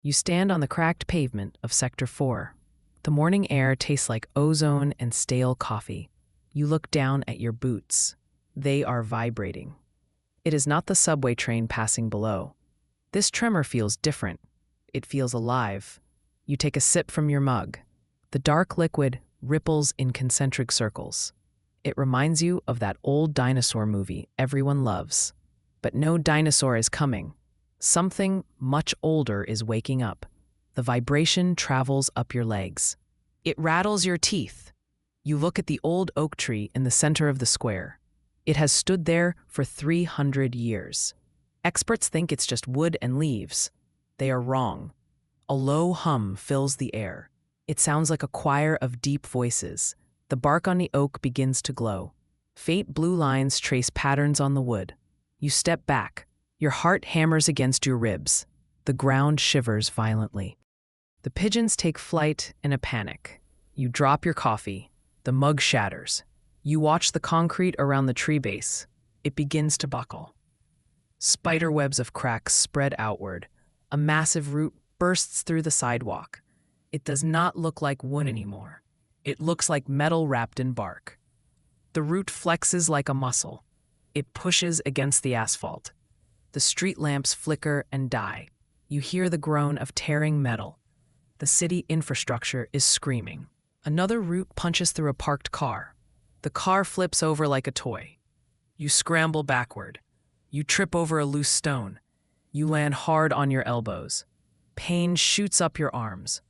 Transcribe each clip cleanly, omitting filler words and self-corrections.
You stand on the cracked pavement of Sector 4. The morning air tastes like ozone and stale coffee. You look down at your boots. They are vibrating. It is not the subway train passing below. This tremor feels different. It feels alive. You take a sip from your mug. The dark liquid ripples in concentric circles. It reminds you of that old dinosaur movie everyone loves. But no dinosaur is coming. Something much older is waking up. The vibration travels up your legs. It rattles your teeth. You look at the old oak tree in the center of the square. It has stood there for 300 years. Experts think it's just wood and leaves. They are wrong. A low hum fills the air. It sounds like a choir of deep voices. The bark on the oak begins to glow. Faint blue lines trace patterns on the wood. You step back. Your heart hammers against your ribs. The ground shivers violently. The pigeons take flight in a panic. You drop your coffee. The mug shatters. You watch the concrete around the tree base. It begins to buckle. Spider webs of cracks spread outward. A massive root bursts through the sidewalk. It does not look like wood anymore. It looks like metal wrapped in bark. The root flexes like a muscle. It pushes against the asphalt. The street lamps flicker and die. You hear the groan of tearing metal. The city infrastructure is screaming. Another root punches through a parked car. The car flips over like a toy. You scramble backward. You trip over a loose stone. You land hard on your elbows. Pain shoots up your arms,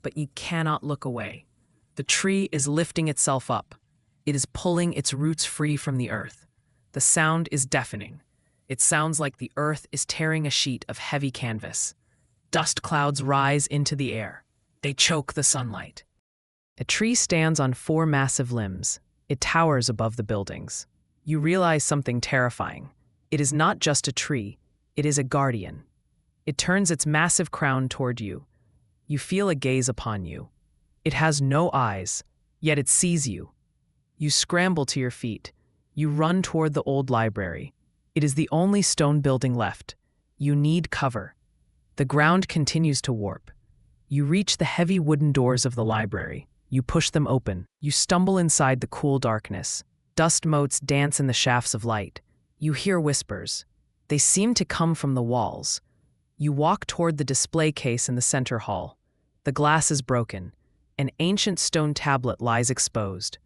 but you cannot look away. The tree is lifting itself up. It is pulling its roots free from the earth. The sound is deafening. It sounds like the earth is tearing a sheet of heavy canvas. Dust clouds rise into the air. They choke the sunlight. A tree stands on 4 massive limbs. It towers above the buildings. You realize something terrifying. It is not just a tree. It is a guardian. It turns its massive crown toward you. You feel a gaze upon you. It has no eyes, yet it sees you. You scramble to your feet. You run toward the old library. It is the only stone building left. You need cover. The ground continues to warp. You reach the heavy wooden doors of the library. You push them open. You stumble inside the cool darkness. Dust motes dance in the shafts of light. You hear whispers. They seem to come from the walls. You walk toward the display case in the center hall. The glass is broken. An ancient stone tablet lies exposed.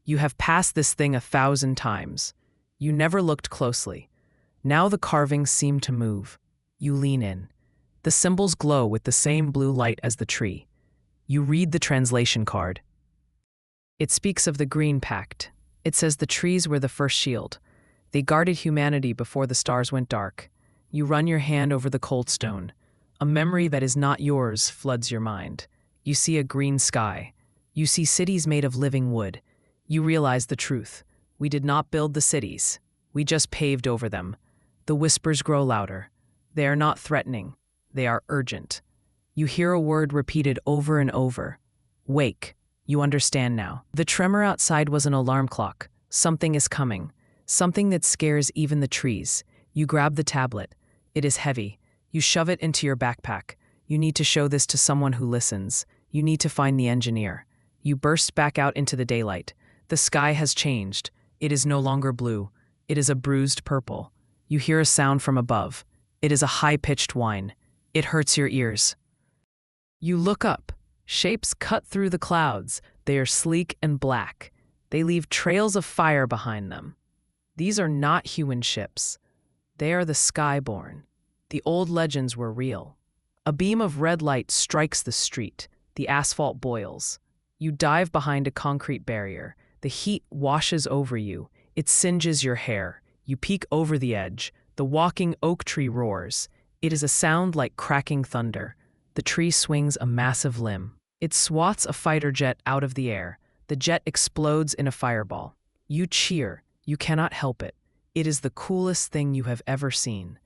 You have passed this thing 1,000 times. You never looked closely. Now the carvings seem to move. You lean in. The symbols glow with the same blue light as the tree. You read the translation card. It speaks of the Green Pact. It says the trees were the first shield. They guarded humanity before the stars went dark. You run your hand over the cold stone. A memory that is not yours floods your mind. You see a green sky. You see cities made of living wood. You realize the truth. We did not build the cities. We just paved over them. The whispers grow louder. They are not threatening. They are urgent. You hear a word repeated over and over. Wake. You understand now. The tremor outside was an alarm clock. Something is coming. Something that scares even the trees. You grab the tablet. It is heavy. You shove it into your backpack. You need to show this to someone who listens. You need to find the engineer. You burst back out into the daylight. The sky has changed. It is no longer blue. It is a bruised purple. You hear a sound from above. It is a high-pitched whine. It hurts your ears. You look up. Shapes cut through the clouds. They are sleek and black. They leave trails of fire behind them. These are not human ships. They are the skyborn. The old legends were real. A beam of red light strikes the street. The asphalt boils. You dive behind a concrete barrier. The heat washes over you. It singes your hair. You peek over the edge. The walking oak tree roars. It is a sound like cracking thunder. The tree swings a massive limb. It swats a fighter jet out of the air. The jet explodes in a fireball. You cheer. You cannot help it. It is the coolest thing you have ever seen.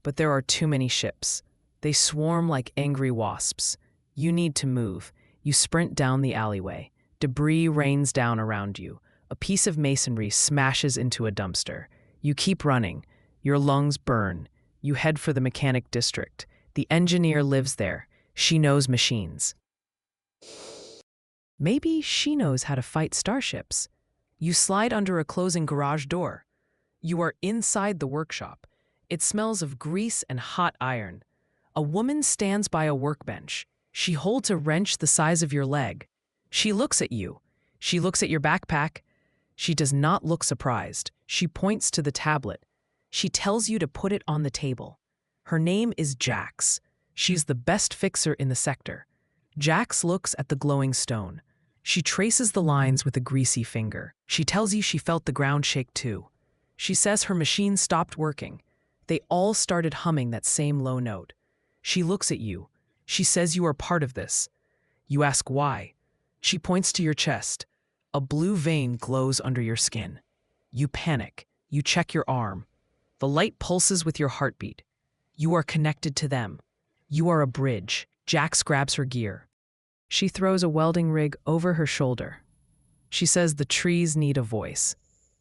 But there are too many ships. They swarm like angry wasps. You need to move. You sprint down the alleyway. Debris rains down around you. A piece of masonry smashes into a dumpster. You keep running. Your lungs burn. You head for the mechanic district. The engineer lives there. She knows machines. Maybe she knows how to fight starships. You slide under a closing garage door. You are inside the workshop. It smells of grease and hot iron. A woman stands by a workbench. She holds a wrench the size of your leg. She looks at you. She looks at your backpack. She does not look surprised. She points to the tablet. She tells you to put it on the table. Her name is Jax. She's the best fixer in the sector. Jax looks at the glowing stone. She traces the lines with a greasy finger. She tells you she felt the ground shake too. She says her machine stopped working. They all started humming that same low note. She looks at you. She says you are part of this. You ask why. She points to your chest. A blue vein glows under your skin. You panic. You check your arm. The light pulses with your heartbeat. You are connected to them. You are a bridge. Jax grabs her gear. She throws a welding rig over her shoulder. She says the trees need a voice.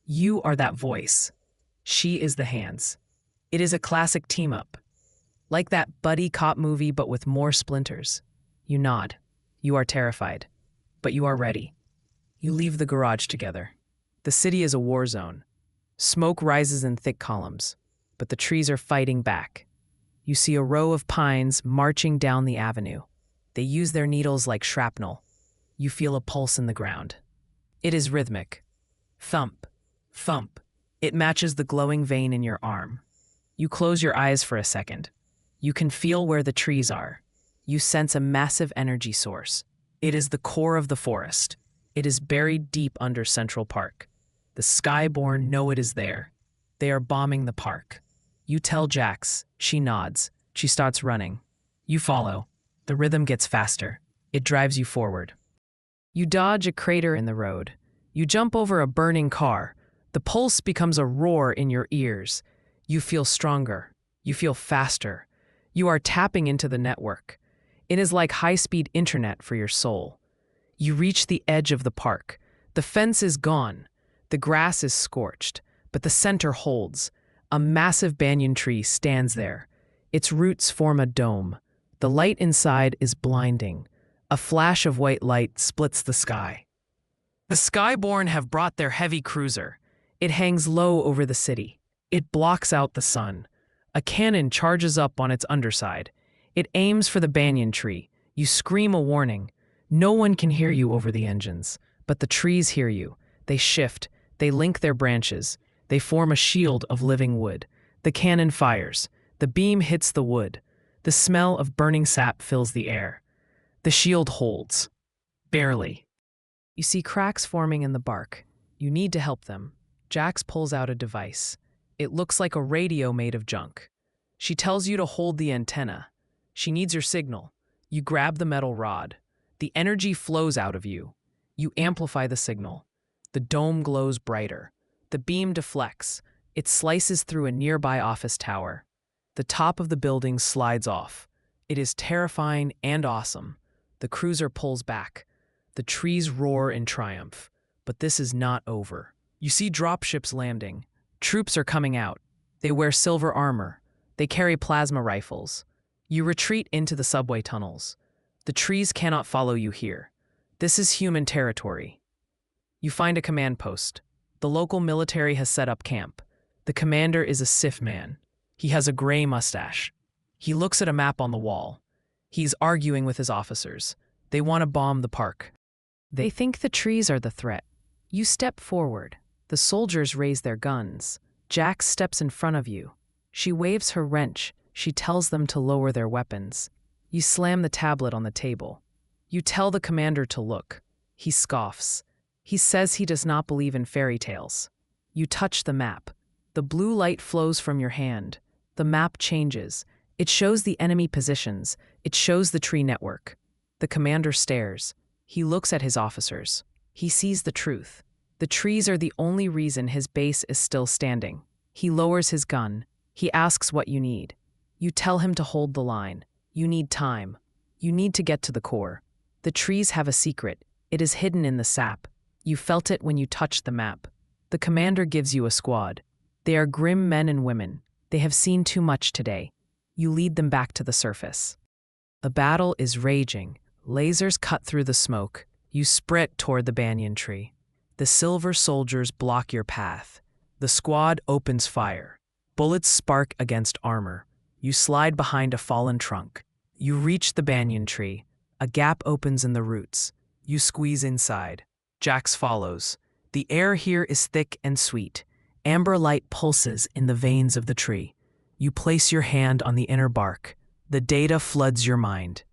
You are that voice. She is the hands. It is a classic team-up. Like that buddy cop movie, but with more splinters. You nod. You are terrified. But you are ready. You leave the garage together. The city is a war zone. Smoke rises in thick columns, but the trees are fighting back. You see a row of pines marching down the avenue. They use their needles like shrapnel. You feel a pulse in the ground. It is rhythmic. Thump, thump. It matches the glowing vein in your arm. You close your eyes for a second. You can feel where the trees are. You sense a massive energy source. It is the core of the forest. It is buried deep under Central Park. The Skyborn know it is there. They are bombing the park. You tell Jax. She nods. She starts running. You follow. The rhythm gets faster. It drives you forward. You dodge a crater in the road. You jump over a burning car. The pulse becomes a roar in your ears. You feel stronger. You feel faster. You are tapping into the network. It is like high-speed internet for your soul. You reach the edge of the park. The fence is gone. The grass is scorched, but the center holds. A massive banyan tree stands there. Its roots form a dome. The light inside is blinding. A flash of white light splits the sky. The Skyborn have brought their heavy cruiser. It hangs low over the city. It blocks out the sun. A cannon charges up on its underside. It aims for the banyan tree. You scream a warning. No one can hear you over the engines, but the trees hear you. They shift. They link their branches. They form a shield of living wood. The cannon fires. The beam hits the wood. The smell of burning sap fills the air. The shield holds. Barely. You see cracks forming in the bark. You need to help them. Jax pulls out a device. It looks like a radio made of junk. She tells you to hold the antenna. She needs your signal. You grab the metal rod. The energy flows out of you. You amplify the signal. The dome glows brighter. The beam deflects. It slices through a nearby office tower. The top of the building slides off. It is terrifying and awesome. The cruiser pulls back. The trees roar in triumph. But this is not over. You see dropships landing. Troops are coming out. They wear silver armor. They carry plasma rifles. You retreat into the subway tunnels. The trees cannot follow you here. This is human territory. You find a command post. The local military has set up camp. The commander is a Sith man. He has a gray mustache. He looks at a map on the wall. He's arguing with his officers. They want to bomb the park. They think the trees are the threat. You step forward. The soldiers raise their guns. Jax steps in front of you. She waves her wrench. She tells them to lower their weapons. You slam the tablet on the table. You tell the commander to look. He scoffs. He says he does not believe in fairy tales. You touch the map. The blue light flows from your hand. The map changes. It shows the enemy positions. It shows the tree network. The commander stares. He looks at his officers. He sees the truth. The trees are the only reason his base is still standing. He lowers his gun. He asks what you need. You tell him to hold the line. You need time. You need to get to the core. The trees have a secret. It is hidden in the sap. You felt it when you touched the map. The commander gives you a squad. They are grim men and women. They have seen too much today. You lead them back to the surface. The battle is raging. Lasers cut through the smoke. You sprint toward the banyan tree. The silver soldiers block your path. The squad opens fire. Bullets spark against armor. You slide behind a fallen trunk. You reach the banyan tree. A gap opens in the roots. You squeeze inside. Jax follows. The air here is thick and sweet. Amber light pulses in the veins of the tree. You place your hand on the inner bark. The data floods your mind.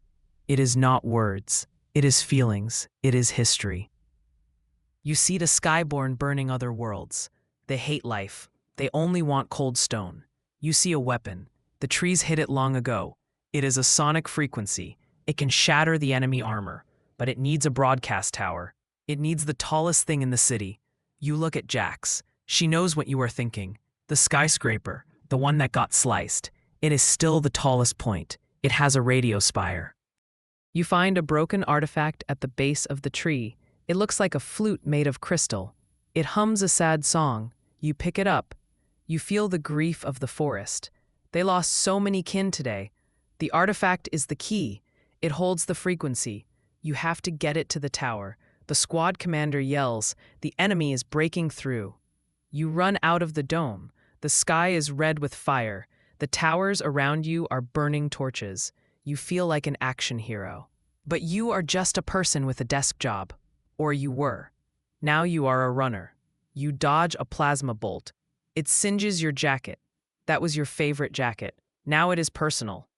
It is not words. It is feelings. It is history. You see the skyborn burning other worlds. They hate life. They only want cold stone. You see a weapon. The trees hit it long ago. It is a sonic frequency. It can shatter the enemy armor, but it needs a broadcast tower. It needs the tallest thing in the city. You look at Jax. She knows what you are thinking. The skyscraper, the one that got sliced. It is still the tallest point. It has a radio spire. You find a broken artifact at the base of the tree. It looks like a flute made of crystal. It hums a sad song. You pick it up. You feel the grief of the forest. They lost so many kin today. The artifact is the key. It holds the frequency. You have to get it to the tower. The squad commander yells, "The enemy is breaking through." You run out of the dome. The sky is red with fire. The towers around you are burning torches. You feel like an action hero. But you are just a person with a desk job. Or you were. Now you are a runner. You dodge a plasma bolt. It singes your jacket. That was your favorite jacket. Now it is personal.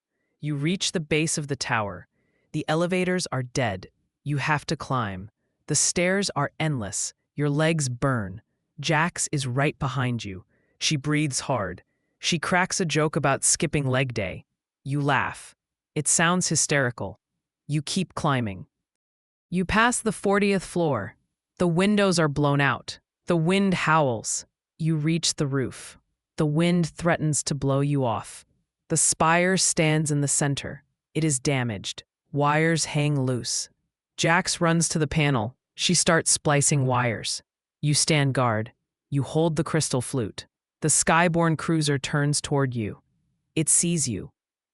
You reach the base of the tower. The elevators are dead. You have to climb. The stairs are endless. Your legs burn. Jax is right behind you. She breathes hard. She cracks a joke about skipping leg day. You laugh. It sounds hysterical. You keep climbing. You pass the 40th floor. The windows are blown out. The wind howls. You reach the roof. The wind threatens to blow you off. The spire stands in the center. It is damaged. Wires hang loose. Jax runs to the panel. She starts splicing wires. You stand guard. You hold the crystal flute. The skyborn cruiser turns toward you. It sees you.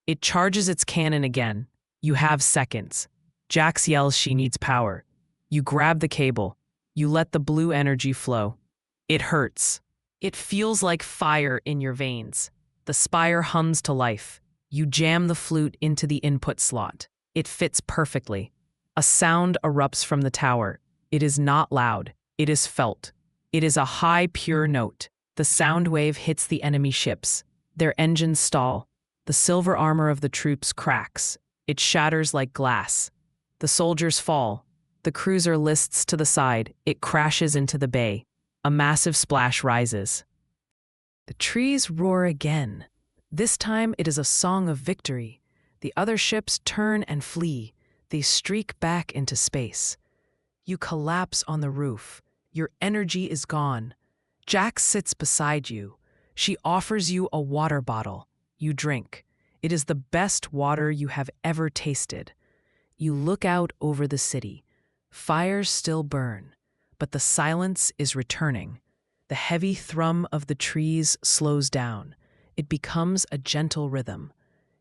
It charges its cannon again. You have seconds. Jax yells she needs power. You grab the cable. You let the blue energy flow. It hurts. It feels like fire in your veins. The spire hums to life. You jam the flute into the input slot. It fits perfectly. A sound erupts from the tower. It is not loud. It is felt. It is a high, pure note. The sound wave hits the enemy ships. Their engines stall. The silver armor of the troops cracks. It shatters like glass. The soldiers fall. The cruiser lists to the side. It crashes into the bay. A massive splash rises. The trees roar again. This time it is a song of victory. The other ships turn and flee. They streak back into space. You collapse on the roof. Your energy is gone. Jax sits beside you. She offers you a water bottle. You drink. It is the best water you have ever tasted. You look out over the city. Fires still burn, but the silence is returning. The heavy thrum of the trees slows down. It becomes a gentle rhythm.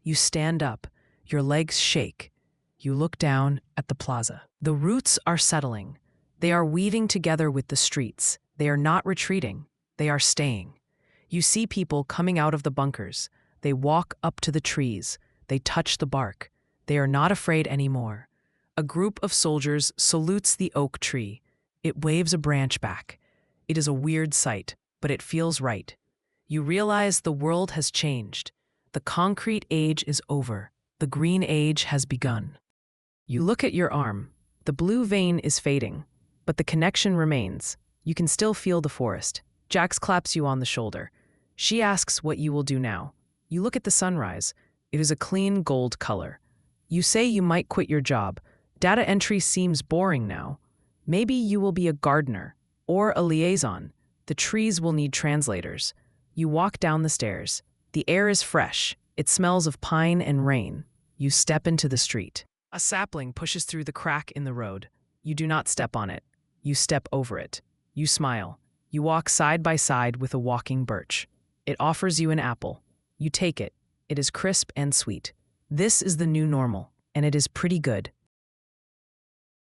You stand up. Your legs shake. You look down at the plaza. The roots are settling. They are weaving together with the streets. They are not retreating. They are staying. You see people coming out of the bunkers. They walk up to the trees. They touch the bark. They are not afraid anymore. A group of soldiers salutes the oak tree. It waves a branch back. It is a weird sight, but it feels right. You realize the world has changed. The concrete age is over. The green age has begun. You look at your arm. The blue vein is fading, but the connection remains. You can still feel the forest. Jax claps you on the shoulder. She asks what you will do now. You look at the sunrise. It is a clean gold color. You say you might quit your job. Data entry seems boring now. Maybe you will be a gardener or a liaison. The trees will need translators. You walk down the stairs. The air is fresh. It smells of pine and rain. You step into the street. A sapling pushes through the crack in the road. You do not step on it. You step over it. You smile. You walk side by side with a walking birch. It offers you an apple. You take it. It is crisp and sweet. This is the new normal. and it is pretty good.